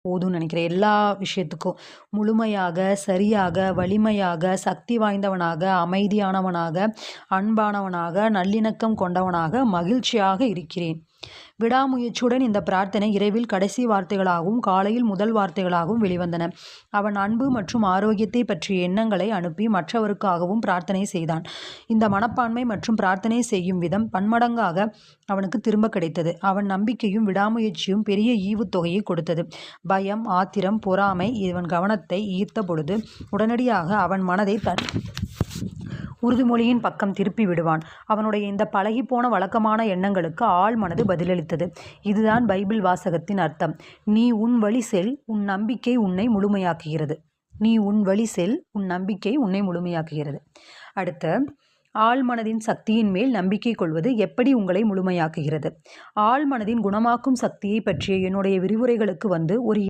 போதும்னு நினைக்கிறேன். எல்லா விஷயத்துக்கும் முழுமையாக, சரியாக, வலிமையாக, சக்தி வாய்ந்தவனாக, அமைதியானவனாக, அன்பானவனாக, நல்லிணக்கம் கொண்டவனாக, மகிழ்ச்சியாக இருக்கிறேன். விடாமுயற்சியுடன் இந்த பிரார்த்தனை இரவில் கடைசி வார்த்தைகளாகவும் காலையில் முதல் வார்த்தைகளாகவும் வெளிவந்தன. அவன் அன்பு மற்றும் ஆரோக்கியத்தை பற்றிய எண்ணங்களை அனுப்பி மற்றவருக்காகவும் பிரார்த்தனை செய்தான். இந்த மனப்பான்மை மற்றும் பிரார்த்தனை செய்யும் விதம் பன்மடங்காக அவனுக்கு திரும்ப கிடைத்தது. அவன் நம்பிக்கையும் விடாமுயற்சியும் பெரிய ஈவுத்தொகையை கொடுத்தது. பயம், ஆத்திரம், பொறாமை இவன் கவனத்தை ஈர்த்த பொழுது உடனடியாக அவன் மனதை உறுதிமொழியின் பக்கம் திருப்பி விடுவான். அவனுடைய இந்த பழகிப்போன வழக்கமான எண்ணங்களுக்கு ஆழ் மனது பதிலளித்தது. இதுதான் பைபிள் வாசகத்தின் அர்த்தம். நீ உன் வழி செல், உன் நம்பிக்கை உன்னை முழுமையாக்குகிறது. நீ உன் வழி செல், உன் நம்பிக்கை உன்னை முழுமையாக்குகிறது. அடுத்து, ஆழ்மனதின் சக்தியின் மேல் நம்பிக்கை கொள்வது எப்படி உங்களை முழுமையாக்குகிறது? ஆழ்மனதின் குணமாக்கும் சக்தியை பற்றிய என்னுடைய விரிவுரைகளுக்கு வந்து ஒரு